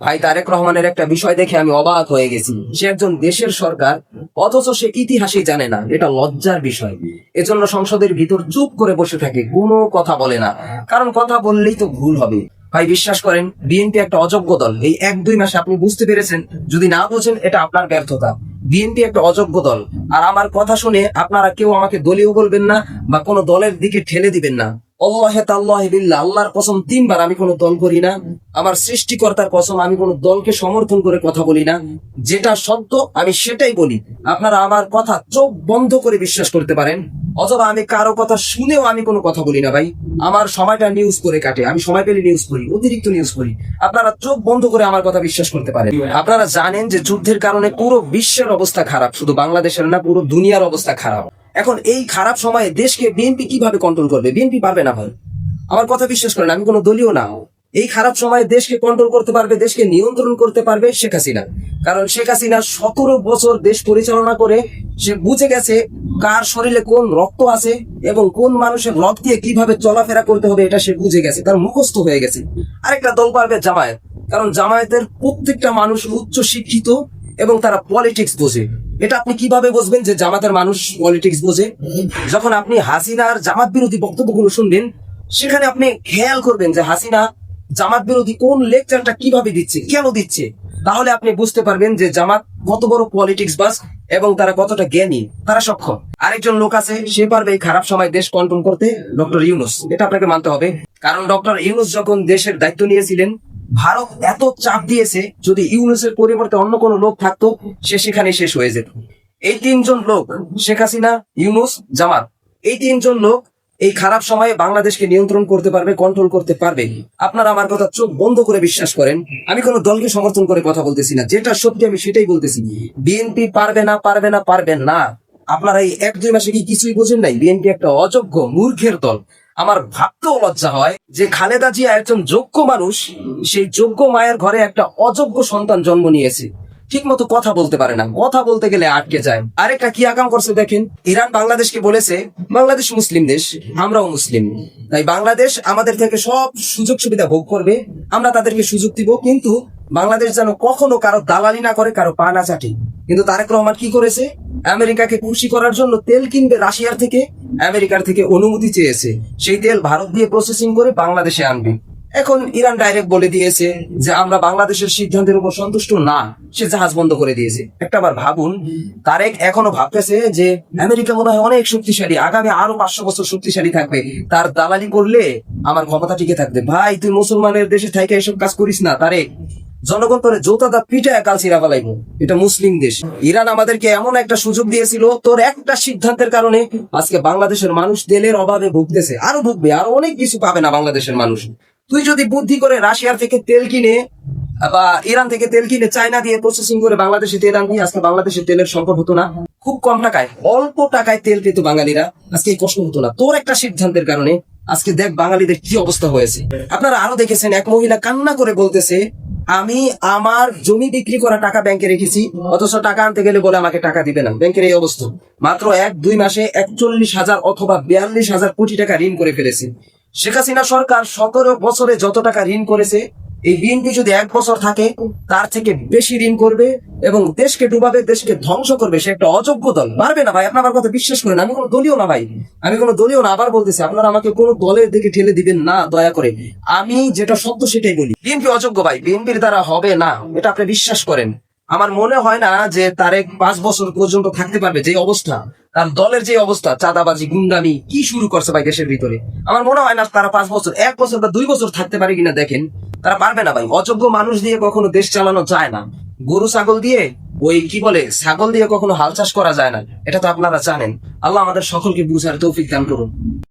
ভাই তারেক রহমানের একটা বিষয় দেখে আমি অবাক হয়ে গেছি। সে একজন দেশের সরকার, অথচ সে ইতিহাসই জানে না। এটা লজ্জার বিষয়। এজন্য সংসদের ভিতর চুপ করে বসে থাকে, কোনো কথা বলে না, কারণ কথা বললেই তো ভুল হবে। ভাই বিশ্বাস করেন, বিএনপি একটা অযোগ্য দল। এই 1-2 মাসে আপনি বুঝতে পেরেছেন। যদি না বোঝেন, এটা আপনার ব্যর্থতা। বিএনপি একটা অযোগ্য দল। আর আমার কথা শুনে আপনারা কেউ আমাকে দলীয় বলবেন না বা কোনো দলের দিকে ঠেলে দিবেন না। আল্লাহে তাল্লাহি বিল্লাহ, আল্লাহর কসম 3বার আমি কোনো দল করি না। আমার সৃষ্টিকর্তার কসম, আমি কোনো দলকে সমর্থন করে কথা বলি না। যেটা সত্য আমি সেটাই বলি। আপনারা আমার কথা চোখ বন্ধ করে বিশ্বাস করতে পারেন, অথবা আমি কারো কথা শুনেও আমি কোনো কথা বলি না। ভাই আমার সময়টা নিউজ করে কাটে, আমি সময় পেলে নিউজ করি, অতিরিক্ত নিউজ করি। আপনারা চোখ বন্ধ করে আমার কথা বিশ্বাস করতে পারেন। আপনারা জানেন যে যুদ্ধের কারণে পুরো বিশ্বের অবস্থা খারাপ, শুধু বাংলাদেশের না, পুরো দুনিয়ার অবস্থা খারাপ। এখন এই খারাপ সময়ে দেশকে বিএনপি কিভাবে কন্ট্রোল করবে? বিএনপি পারবে না ভাই, আমার কথা বিশ্বাস করেন। আমি কোনো দলীয় না। এই খারাপ সময়ে দেশকে কন্ট্রোল করতে পারবে, দেশকে নিয়ন্ত্রণ করতে পারবে শেখ হাসিনা। কারণ শেখ হাসিনা 17 বছর দেশ পরিচালনা করে সে বুঝে গেছে কার শরীরে কোন রক্ত আছে এবং কোন মানুষের রক্ত দিয়ে কিভাবে চলাফেরা করতে হবে, এটা সে বুঝে গেছে, তার মুখস্থ হয়ে গেছে। আরেকটা দল পারবে জামায়াত, কারণ জামায়াতের প্রত্যেকটা মানুষ উচ্চ শিক্ষিত এবং তারা পলিটিক্স বোঝে। এটা আপনি কিভাবে বুঝবেন যে জামাতের মানুষ পলিটিক্স বোঝে? যখন আপনি হাসিনার জামাত বিরোধী বক্তব্যগুলো শুনবেন, সেখানে আপনি খেয়াল করবেন যে হাসিনা জামাত বিরোধী কোন লেকচারটা কিভাবে দিচ্ছে, কেন দিচ্ছে। তাহলে আপনি বুঝতে পারবেন যে জামাত কত বড় পলিটিক্স বাস এবং তারা কতটা জ্ঞানী, তারা সক্ষম। আরেকজন লোক আছে, সে পারবে এই খারাপ সময় দেশ কন্ট্রোল করতে, ডক্টর ইউনূস। এটা আপনাকে মানতে হবে, কারণ ডক্টর ইউনূস যখন দেশের দায়িত্ব নিয়েছিলেন, ভারত এত চাপ দিয়েছে, যদি ইউনূসের পরিবর্তে অন্য কোনো লোক থাকতো, সে সেখানে শেষ হয়ে যেত। এই 3জন লোক, শেখ হাসিনা, ইউনূস, জামাত, এই 3জন লোক এই খারাপ সময়ে বাংলাদেশকে নিয়ন্ত্রণ করতে পারবে, কন্ট্রোল করতে পারবে। আপনারা আমার কথা চোখ বন্ধ করে বিশ্বাস করেন। আমি কোনো দলকে সমর্থন করে কথা বলতেছি না, যেটা সত্যি আমি সেটাই বলতেছি। বিএনপি পারবে না, পারবে না, পারবে না। আপনারা এই 1-2 মাসে কি কিছুই বোঝেন নাই? বিএনপি একটা অযোগ্য মূর্খের দল। আমার ভাবতেও লজ্জা হয় যে খালেদা জিয়া একজন যোগ্য মানুষ, সেই যোগ্য মায়ের ঘরে একটা অযোগ্য সন্তান জন্ম নিয়েছে। ঠিক মতো কথা বলতে পারে না, কথা বলতে গেলে আটকে যায়। আরেকটা কি আকাম করছে দেখেন, ইরান বাংলাদেশকে বলেছে বাংলাদেশ মুসলিম দেশ, আমরাও মুসলিম, তাই বাংলাদেশ আমাদের থেকে সব সুযোগ সুবিধা ভোগ করবে, আমরা তাদেরকে সুযোগ দিব, কিন্তু বাংলাদেশ যেন কখনো কারো দালালি না করে, কারো পা না চাটে। কিন্তু তারেক রহমান কি করেছে? আমেরিকাকে খুশি করার জন্য তেল কিনবে রাশিয়ার থেকে, আমেরিকার থেকে অনুমতি চেয়েছে। সেই তেল ভারত দিয়ে প্রসেসিং করে বাংলাদেশে আনবে। এখন ইরান ডাইরেক্ট বলে দিয়েছে যে আমরা বাংলাদেশের সিদ্ধান্তের উপর সন্তুষ্ট না, সে জাহাজ বন্ধ করে দিয়েছে। একটাবার ভাবুন, তারেক এখনো ভাবতেছে যে আমেরিকা মনে হয় অনেক শক্তিশালী, আগামী আরো 500 বছর শক্তিশালী থাকবে, তার দালালি করলে আমার ক্ষমতা টিকে থাকবে। ভাই তুই মুসলমানের দেশে থাইকা এসব কাজ করিস না তারেক, জনগণ তোরে জোতা দা পিটায় কাল ছিড়া ফেলাইবো। এটা মুসলিম দেশ। ইরান আমাদেরকে এমন একটা সুযোগ দিয়েছিল, তোর একটা সিদ্ধান্তের কারণে আজকে বাংলাদেশের মানুষ তেলের অভাবে ভুগতেছে, আরো ভুগবে, আরো অনেক কিছু পাবে না বাংলাদেশের মানুষ। তুই যদি বুদ্ধি করে রাশিয়ার থেকে তেল কিনে বা ইরান থেকে তেল কিনে চায়না দিয়ে প্রসেসিং করে বাংলাদেশে তেল আনবি, আজকে বাংলাদেশের তেলের সংকট হতো না। খুব কম টাকায়, অল্প টাকায় তেল পেত বাঙালিরা, আজকে এই কষ্ট হতো না। তোর একটা সিদ্ধান্তের কারণে আজকে দেখ বাঙালিদের কি অবস্থা হয়েছে। আপনারা আরো দেখেছেন, এক মহিলা কান্না করে বলতেছে আমি আমার জমি বিক্রি করা টাকা ব্যাংকে রেখেছি, অথচ টাকা আনতে গেলে বলে আমাকে টাকা দিবে না। ব্যাংকের এই অবস্থা। মাত্র 1-2 মাসে 41,000 অথবা 42,000 কোটি টাকা ঋণ করে ফেলেছে। শেখ হাসিনা সরকার 17 বছরে যত টাকা ঋণ করেছে, এই বিএনপি যদি 1 বছর থাকে তার থেকে বেশি ঋণ করবে এবং দেশকে ডুবাবে, দেশকে ধ্বংস করবে। সে একটা অযোগ্য দল, পারবে না ভাই। আপনার আমার কথা বিশ্বাস করেন, আমি কোনো দলীয় না ভাই, আমি কোনো দলীয় না। আবার বলতেছি, আপনারা আমাকে কোনো দলের দিকে ঠেলে দিবেন না দয়া করে। আমি যেটা সত্য সেটাই বলি। বিএনপি অযোগ্য ভাই, বিএনপির দ্বারা হবে না, এটা আপনি বিশ্বাস করেন। আমার মনে হয় না যে তারেক 5 বছর পর্যন্ত থাকতে পারবে। যে অবস্থা তার দলের, যে অবস্থা, চাঁদাবাজি, গুন্ডামি কি শুরু করছে ভাই দেশের ভিতরে, আমার মনে হয় না তারা 5 বছর, 1 বছর বা 2 বছর থাকতে পারে কিনা দেখেন। তারা পারবে না ভাই। অযোগ্য মানুষ দিয়ে কখনো দেশ চালানো যায় না। গরু ছাগল দিয়ে, ওই কি বলে, ছাগল দিয়ে কখনো হাল চাষ করা যায় না, এটা তো আপনারা জানেন। আল্লাহ আমাদের সকলকে বুঝার তৌফিক দান করুন।